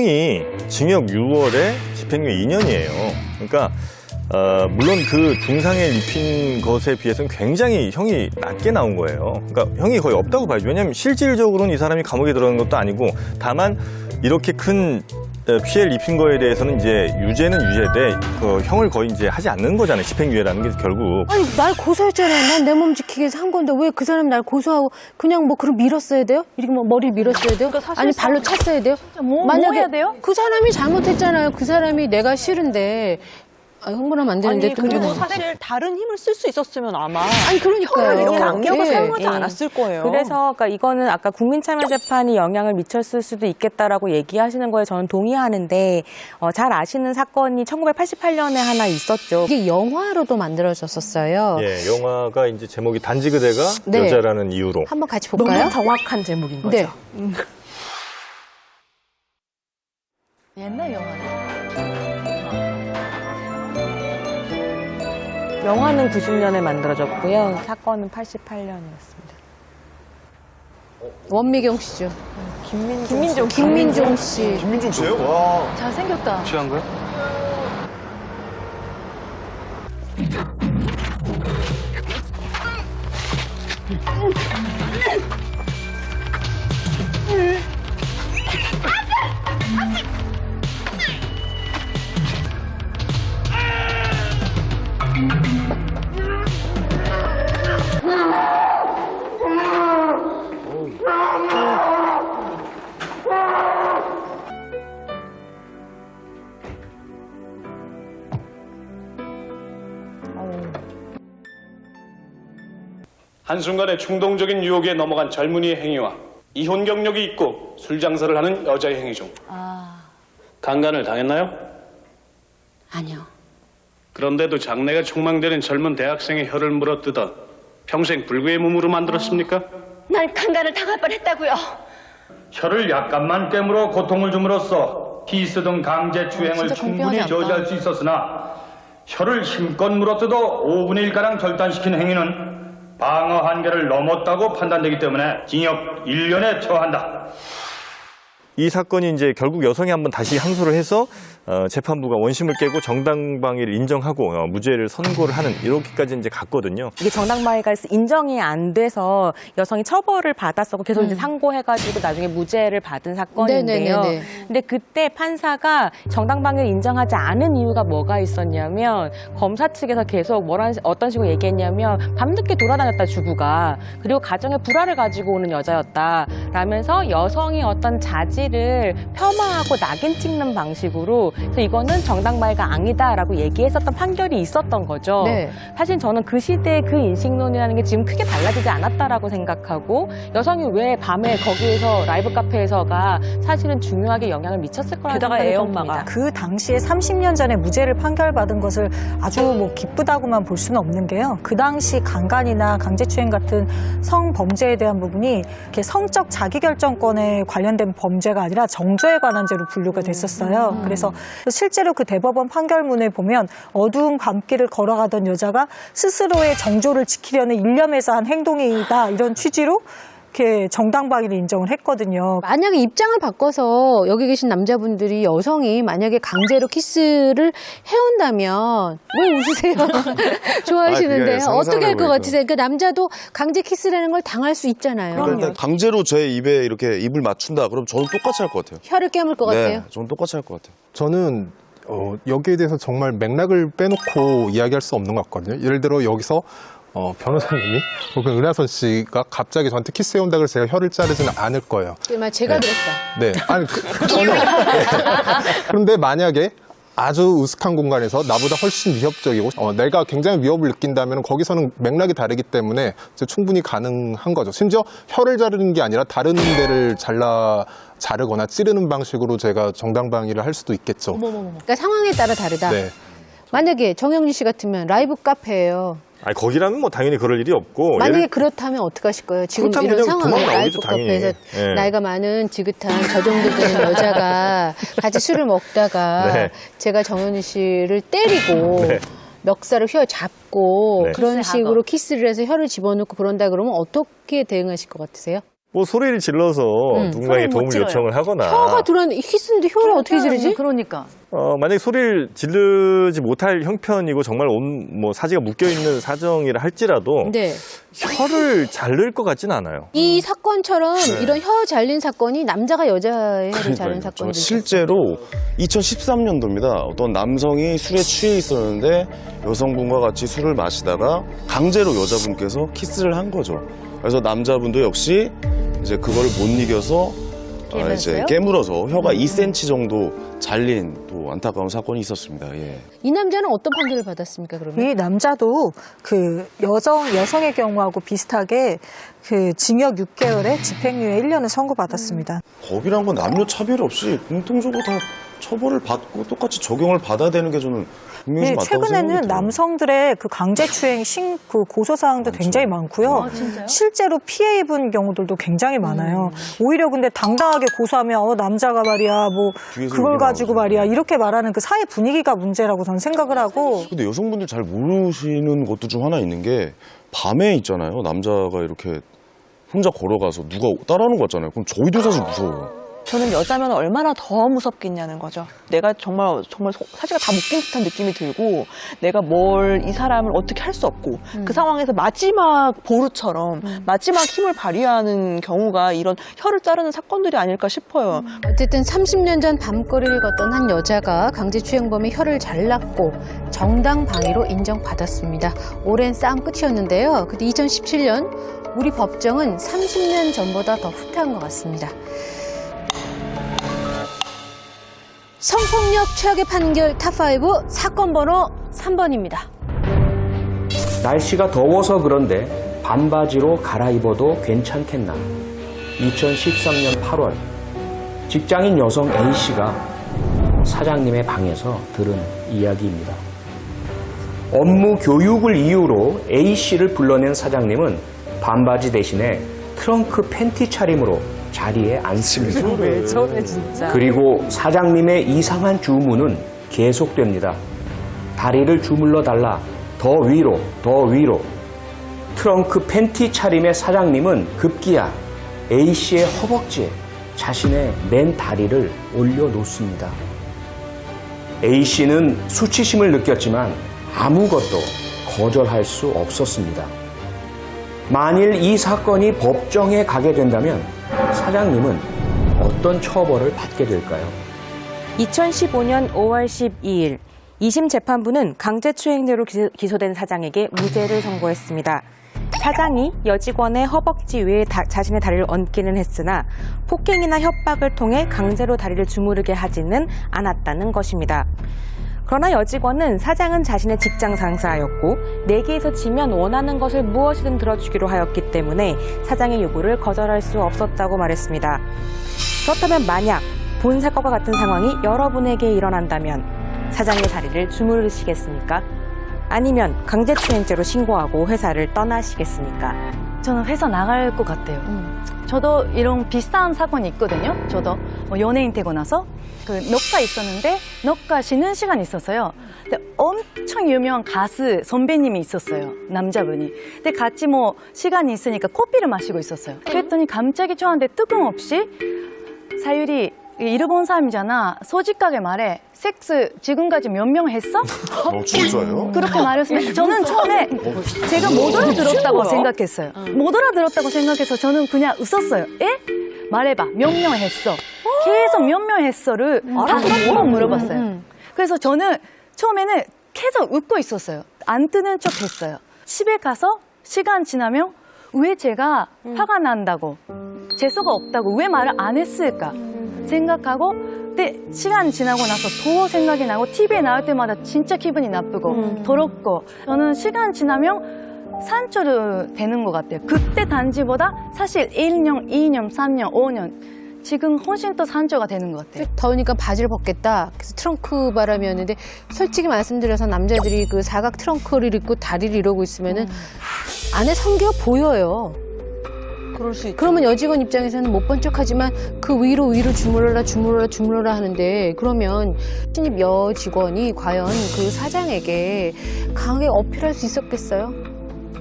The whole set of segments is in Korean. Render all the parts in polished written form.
이 징역 6월에 집행유예 2년이에요. 그러니까 물론 그 중상에 입힌 것에 비해서는 굉장히 형이 낮게 나온 거예요. 그러니까 형이 거의 없다고 봐야죠. 왜냐하면 실질적으로는 이 사람이 감옥에 들어간 것도 아니고 다만 이렇게 큰 피해를 입힌 거에 대해서는 이제 유죄는 유죄되 그 형을 거의 이제 하지 않는 거잖아요. 집행유예라는 게 결국. 아니 날 고소했잖아요. 난 내 몸 지키기 위해서 한 건데 왜 그 사람 날 고소하고 그냥 뭐 그럼 밀었어야 돼요? 이렇게 뭐 머리 밀었어야 돼요? 그러니까 아니 발로 찼어야 돼요? 뭐 해야 돼요? 그 사람이 잘못했잖아요. 그 사람이 내가 싫은데 흥분하면 안 되는데 아니 또 그리고 흥분해. 사실 다른 힘을 쓸 수 있었으면 아마 아니 그러니까요. 혀를 이렇게 악력을 예. 사용하지 않았을 거예요. 그래서 그러니까 이거는 아까 국민참여재판이 영향을 미쳤을 수도 있겠다라고 얘기하시는 거에 저는 동의하는데 잘 아시는 사건이 1988년에 하나 있었죠. 이게 영화로도 만들어졌었어요. 예, 영화가 이제 제목이 단지 그대가 네. 여자라는 이유로. 한번 같이 볼까요? 너무 정확한 제목인 거죠. 네. 옛날 영화네. 영화는 90년에 만들어졌고요. 사건은 88년이었습니다. 원미경 씨죠. 김민종 씨. 김민종 씨예요? 와. 잘생겼다. 취한 거야? 한순간에 충동적인 유혹에 넘어간 젊은이의 행위와 이혼 경력이 있고 술 장사를 하는 여자의 행위 중 강간을 당했나요? 아니요. 그런데도 장래가 촉망되는 젊은 대학생의 혀를 물어뜯어 평생 불구의 몸으로 만들었습니까? 난 강간을 당할 뻔했다고요. 혀를 약간만 깨물어 고통을 줌으로써 히스 등 강제 추행을 충분히 저지할 수 있었으나 혀를 힘껏 물어뜯어 5분의 1가량 절단시킨 행위는 방어 한계를 넘었다고 판단되기 때문에 징역 1년에 처한다. 이 사건이 이제 결국 여성이 한번 다시 항소를 해서 재판부가 원심을 깨고 정당방위를 인정하고 무죄를 선고를 하는 이렇게까지 이제 갔거든요. 이게 정당방위가 인정이 안 돼서 여성이 처벌을 받았었고 계속 이제 상고해가지고 나중에 무죄를 받은 사건인데요. 네네네네. 근데 그때 판사가 정당방위를 인정하지 않은 이유가 뭐가 있었냐면 검사 측에서 계속 어떤 식으로 얘기했냐면 밤늦게 돌아다녔다 주부가 그리고 가정에 불화를 가지고 오는 여자였다 라면서 여성이 어떤 자질을 폄하하고 낙인 찍는 방식으로 그래서 이거는 정당방위가 아니다라고 얘기했었던 판결이 있었던 거죠. 네. 사실 저는 그 시대의 그 인식론이라는 게 지금 크게 달라지지 않았다라고 생각하고 여성이 왜 밤에 거기에서 라이브 카페에서가 사실은 중요하게 영향을 미쳤을 거라는 게다가 생각이 애 듭니다. 엄마가. 그 당시에 30년 전에 무죄를 판결받은 것을 아주 뭐 기쁘다고만 볼 수는 없는 게요. 그 당시 강간이나 강제추행 같은 성범죄에 대한 부분이 이렇게 성적 자기결정권에 관련된 범죄가 아니라 정죄에 관한 죄로 분류가 됐었어요. 그래서 실제로 그 대법원 판결문에 보면 어두운 밤길을 걸어가던 여자가 스스로의 정조를 지키려는 일념에서 한 행동이다 이런 취지로 이렇게 정당방위를 인정을 했거든요. 만약에 입장을 바꿔서 여기 계신 남자분들이 여성이 만약에 강제로 키스를 해온다면 왜 웃으세요? 좋아하시는데요. 그게 어떻게 할 것 상상을 같으세요? 그러니까 남자도 강제 키스라는 걸 당할 수 있잖아요. 그러니까 일단 강제로 제 입에 이렇게 입을 맞춘다. 그럼 저는 똑같이 할 것 같아요. 혀를 깨물 것 같아요. 네, 저는 똑같이 할 것 같아요. 저는 여기에 대해서 정말 맥락을 빼놓고 이야기할 수 없는 것 같거든요. 예를 들어 여기서 변호사님이 혹은 은하선 씨가 갑자기 저한테 키스해온다 그래서 제가 혀를 자르지는 않을 거예요. 정말 제가 네. 들었다. 네, 아니 전혀. 네. 그런데 만약에 아주 으슥한 공간에서 나보다 훨씬 위협적이고 내가 굉장히 위협을 느낀다면 거기서는 맥락이 다르기 때문에 충분히 가능한 거죠. 심지어 혀를 자르는 게 아니라 다른 데를 자르거나 찌르는 방식으로 제가 정당방위를 할 수도 있겠죠. 그러니까 상황에 따라 다르다. 네. 만약에 정영진 씨 같으면 라이브 카페예요. 아니 거기라면 뭐 당연히 그럴 일이 없고. 만약에 그렇다면 어떡하실 거예요? 지금 그렇다면 이런 그냥 상황에 도망 라이브 나오죠, 당연히. 카페에서 예. 나이가 많은 지긋한 저 정도 되는 여자가 같이 술을 먹다가 네. 제가 정현희 씨를 때리고 네. 멱살을 휘어 잡고 네. 그런 식으로 키스를 해서 혀를 집어넣고 그런다 그러면 어떻게 대응하실 것 같으세요? 뭐 소리를 질러서 누군가에게 도움을 요청을 하거나 혀가 들어왔는데 키스인데 혀를 어떻게 지르지? 그러니까. 만약에 소리를 지르지 못할 형편이고 정말 뭐 사지가 묶여있는 사정이라 할지라도 네. 혀를 자를 것 같진 않아요. 이 사건처럼 이런 혀 잘린 사건이 남자가 여자의 혀를 자른 사건이 실제로 2013년도입니다. 어떤 남성이 술에 취해 있었는데 여성분과 같이 술을 마시다가 강제로 여자분께서 키스를 한 거죠. 그래서 남자분도 역시 이제 그거를 못 이겨서 이제 깨물어서 혀가 2cm 정도 잘린 또 안타까운 사건이 있었습니다. 예. 이 남자는 어떤 판결을 받았습니까, 그러면? 이 남자도 그 여성의 경우하고 비슷하게 그 징역 6개월에 집행유예 1년을 선고받았습니다. 법이란 건 남녀 차별 없이 공통적으로 다 처벌을 받고 똑같이 적용을 받아야 되는 게 저는 분명히 맞다고 생각이 최근에는 들어요. 남성들의 그 강제추행 그 고소사항도 굉장히 많고요. 실제로 피해 입은 경우들도 굉장히 많아요. 오히려 근데 당당하게 고소하면 남자가 말이야 뭐 뒤에서 그걸 얘기 가지고 나오죠. 말이야 이렇게 말하는 그 사회 분위기가 문제라고 저는 생각을 하고 근데 여성분들 잘 모르시는 것도 좀 하나 있는 게 밤에 있잖아요. 남자가 이렇게 혼자 걸어가서 누가 따라오는 거 같잖아요. 그럼 저희도 사실 무서워요. 저는 여자면 얼마나 더 무섭겠냐는 거죠. 내가 정말 사지가 다 묶인 듯한 느낌이 들고 내가 이 사람을 어떻게 할 수 없고 그 상황에서 마지막 보루처럼 마지막 힘을 발휘하는 경우가 이런 혀를 자르는 사건들이 아닐까 싶어요. 어쨌든 30년 전 밤거리를 걷던 한 여자가 강제추행범의 혀를 잘랐고 정당방위로 인정받았습니다. 오랜 싸움 끝이었는데요. 근데 2017년 우리 법정은 30년 전보다 더 후퇴한 것 같습니다. 성폭력 최악의 판결 탑5 사건 번호 3번입니다. 날씨가 더워서 그런데 반바지로 갈아입어도 괜찮겠나. 2013년 8월 직장인 여성 A씨가 사장님의 방에서 들은 이야기입니다. 업무 교육을 이유로 A씨를 불러낸 사장님은 반바지 대신에 트렁크 팬티 차림으로 자리에 앉습니다. 왜 저래 진짜. 그리고 사장님의 이상한 주문은 계속됩니다. 다리를 주물러 달라. 더 위로, 더 위로. 트렁크 팬티 차림의 사장님은 급기야 A씨의 허벅지에 자신의 맨 다리를 올려놓습니다. A씨는 수치심을 느꼈지만 아무것도 거절할 수 없었습니다. 만일 이 사건이 법정에 가게 된다면 사장님은 어떤 처벌을 받게 될까요? 2015년 5월 12일 2심 재판부는 강제추행죄로 기소된 사장에게 무죄를 선고했습니다. 사장이 여직원의 허벅지 위에 자신의 다리를 얹기는 했으나 폭행이나 협박을 통해 강제로 다리를 주무르게 하지는 않았다는 것입니다. 그러나 여직원은 사장은 자신의 직장 상사였고 내기에서 지면 원하는 것을 무엇이든 들어주기로 하였기 때문에 사장의 요구를 거절할 수 없었다고 말했습니다. 그렇다면 만약 본 사건과 같은 상황이 여러분에게 일어난다면 사장의 다리를 주무르시겠습니까? 아니면 강제추행죄로 신고하고 회사를 떠나시겠습니까? 저는 회사 나갈 것 같아요. 저도 이런 비슷한 사건이 있거든요. 저도 연예인 되고 나서 그 녹화 있었는데 녹화 쉬는 시간이 있었어요. 근데 엄청 유명한 가수 선배님이 있었어요. 남자분이. 근데 같이 시간이 있으니까 커피를 마시고 있었어요. 그랬더니 갑자기 저한테 뜬금없이 사유리 일본 사람이잖아. 솔직하게 말해. 섹스 지금까지 몇 명 했어? 진짜요? 그렇게 말했으면 저는 처음에 제가 못 알아들었다고 생각했어요. 못 알아들었다고 생각해서 저는 그냥 웃었어요. 에? 말해봐. 몇 명 했어? 계속 몇 명 했어를 다시 물어봤어요. 그래서 저는 처음에는 계속 웃고 있었어요. 안 뜨는 척 했어요. 집에 가서 시간 지나면 왜 제가 화가 난다고 재수가 없다고 왜 말을 안 했을까 생각하고 근데 시간 지나고 나서 더 생각이 나고 TV에 나올 때마다 진짜 기분이 나쁘고 더럽고 저는 시간 지나면 산초도 되는 것 같아요. 그때 단지보다 사실 1년, 2년, 3년, 5년 지금 훨씬 더 산초가 되는 것 같아요. 더우니까 바지를 벗겠다. 그래서 트렁크 바람이었는데 솔직히 말씀드려서 남자들이 그 사각 트렁크를 입고 다리를 이러고 있으면은 안에 성기가 보여요. 그럴 수 있죠. 그러면 여직원 입장에서는 못 본 척하지만 그 위로 주물러라 하는데 그러면 신입 여직원이 과연 그 사장에게 강하게 어필할 수 있었겠어요?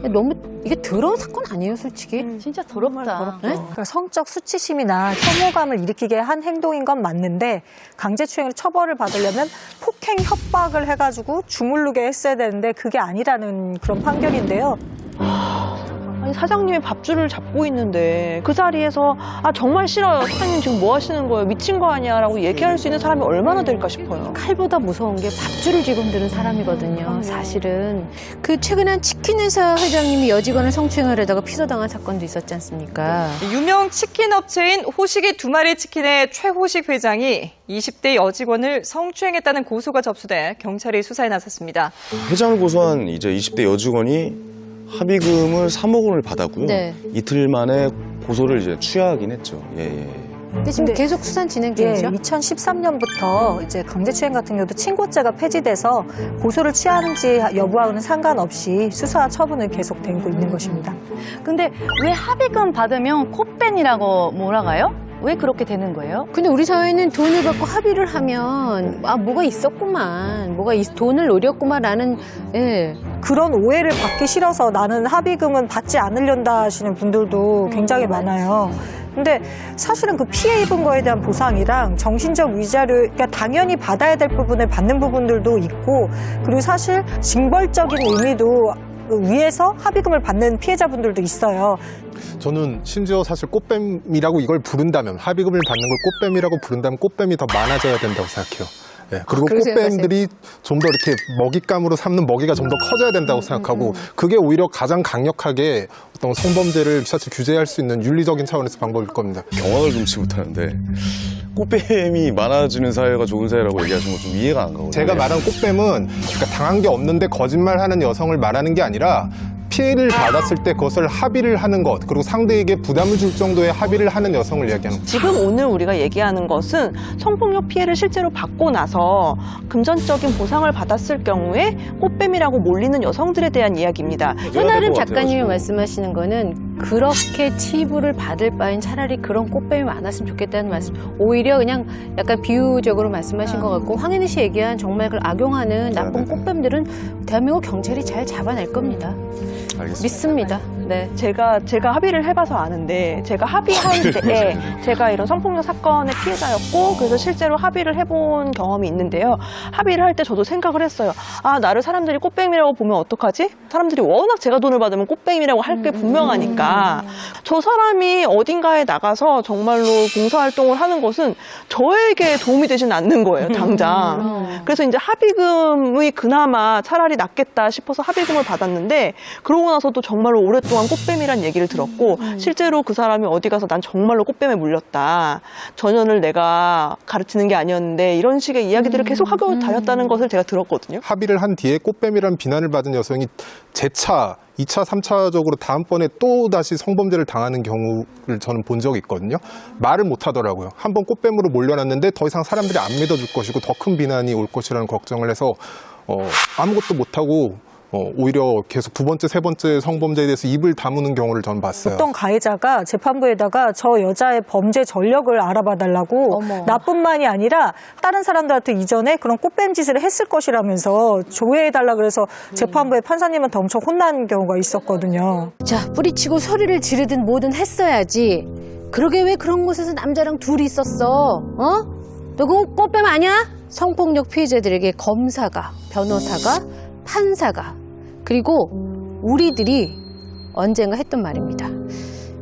너무 이게 더러운 사건 아니에요, 솔직히? 진짜 더럽다. 네? 그러니까 성적 수치심이나 혐오감을 일으키게 한 행동인 건 맞는데 강제추행으로 처벌을 받으려면 폭행 협박을 해가지고 주물르게 했어야 되는데 그게 아니라는 그런 판결인데요. 아니, 사장님이 밥줄을 잡고 있는데 그 자리에서 아 정말 싫어요. 사장님 지금 뭐 하시는 거예요? 미친 거 아니야? 라고 얘기할 수 있는 사람이 얼마나 될까 싶어요. 칼보다 무서운 게 밥줄을 쥐고 드는 사람이거든요, 사실은. 그 최근에 한 치킨 회사 회장님이 여직원을 성추행하려다가 피소당한 사건도 있었지 않습니까? 유명 치킨 업체인 호식이 2마리 치킨의 최호식 회장이 20대 여직원을 성추행했다는 고소가 접수돼 경찰이 수사에 나섰습니다. 회장을 고소한 이제 20대 여직원이 합의금을 3억 원을 받았고요. 네. 이틀 만에 고소를 이제 취하하긴 했죠. 예. 근데 지금 계속 수사 진행 중이죠? 2013년부터 이제 강제추행 같은 경우도 친고죄가 폐지돼서 고소를 취하는지 여부와는 상관없이 수사 처분은 계속되고 있는 것입니다. 근데 왜 합의금 받으면 코뺀이라고 몰아가요? 왜 그렇게 되는 거예요? 근데 우리 사회는 돈을 받고 합의를 하면 뭐가 있었구만, 돈을 노렸구만라는 그런 오해를 받기 싫어서 나는 합의금은 받지 않으련다 하시는 분들도 굉장히 많아요. 근데 사실은 그 피해 입은 거에 대한 보상이랑 정신적 위자료, 그러니까 당연히 받아야 될 부분을 받는 부분들도 있고, 그리고 사실 징벌적인 의미도 위에서 합의금을 받는 피해자분들도 있어요. 저는 심지어 사실 꽃뱀이라고 이걸 부른다면, 합의금을 받는 걸 꽃뱀이라고 부른다면 꽃뱀이 더 많아져야 된다고 생각해요. 예, 그리고 꽃뱀들이 좀 더 이렇게 먹잇감으로 삼는 먹이가 좀 더 커져야 된다고 생각하고, 그게 오히려 가장 강력하게 어떤 성범죄를 사실 규제할 수 있는 윤리적인 차원에서 방법일 겁니다. 경악을 금치 못하는데 꽃뱀이 많아지는 사회가 좋은 사회라고 얘기하시는 건 좀 이해가 안 가거든요. 제가 말한 꽃뱀은 그러니까 당한 게 없는데 거짓말하는 여성을 말하는 게 아니라 피해를 받았을 때 그것을 합의를 하는 것, 그리고 상대에게 부담을 줄 정도의 합의를 하는 여성을 이야기하는 거죠. 지금 오늘 우리가 얘기하는 것은 성폭력 피해를 실제로 받고 나서 금전적인 보상을 받았을 경우에 꽃뱀이라고 몰리는 여성들에 대한 이야기입니다. 손아름 작가님이 말씀하시는 거는 그렇게 치부를 받을 바엔 차라리 그런 꽃뱀이 많았으면 좋겠다는 말씀. 오히려 그냥 약간 비유적으로 말씀하신 것 같고, 황현희 씨 얘기한 정말 그걸 악용하는 나쁜 꽃뱀들은 대한민국 경찰이 잘 잡아낼 겁니다. 알겠습니다. 믿습니다. 네. 제가 합의를 해봐서 아는데, 제가 합의한 때에 제가 이런 성폭력 사건의 피해자였고, 그래서 실제로 합의를 해본 경험이 있는데요. 합의를 할 때 저도 생각을 했어요. 아, 나를 사람들이 꽃뱀이라고 보면 어떡하지? 사람들이 워낙 제가 돈을 받으면 꽃뱀이라고 할 게 분명하니까. 저 사람이 어딘가에 나가서 정말로 봉사활동을 하는 것은 저에게 도움이 되진 않는 거예요, 당장. 그래서 이제 합의금이 그나마 차라리 낫겠다 싶어서 합의금을 받았는데, 그러고 나서도 정말로 오랫동안 꽃뱀이란 얘기를 들었고, 실제로 그 사람이 어디 가서 난 정말로 꽃뱀에 물렸다, 전현을 내가 가르치는 게 아니었는데, 이런 식의 이야기들을 계속 하고 다녔다는 것을 제가 들었거든요. 합의를 한 뒤에 꽃뱀이라는 비난을 받은 여성이 재차 2차, 3차적으로 다음번에 또 다시 성범죄를 당하는 경우를 저는 본 적이 있거든요. 말을 못 하더라고요. 한번 꽃뱀으로 몰려놨는데 더 이상 사람들이 안 믿어줄 것이고 더 큰 비난이 올 것이라는 걱정을 해서 아무것도 못하고 오히려 계속 두 번째, 세 번째 성범죄에 대해서 입을 다무는 경우를 저는 봤어요. 어떤 가해자가 재판부에다가 저 여자의 범죄 전력을 알아봐달라고, 나뿐만이 아니라 다른 사람들한테 이전에 그런 꽃뱀 짓을 했을 것이라면서 조회해달라 그래서 재판부의 판사님한테 엄청 혼난 경우가 있었거든요. 자, 뿌리치고 소리를 지르든 뭐든 했어야지. 그러게 왜 그런 곳에서 남자랑 둘이 있었어? 너 그거 꽃뱀 아니야? 성폭력 피해자들에게 검사가, 변호사가, 판사가, 그리고 우리들이 언젠가 했던 말입니다.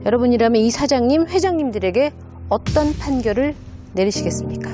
여러분이라면 이 사장님, 회장님들에게 어떤 판결을 내리시겠습니까?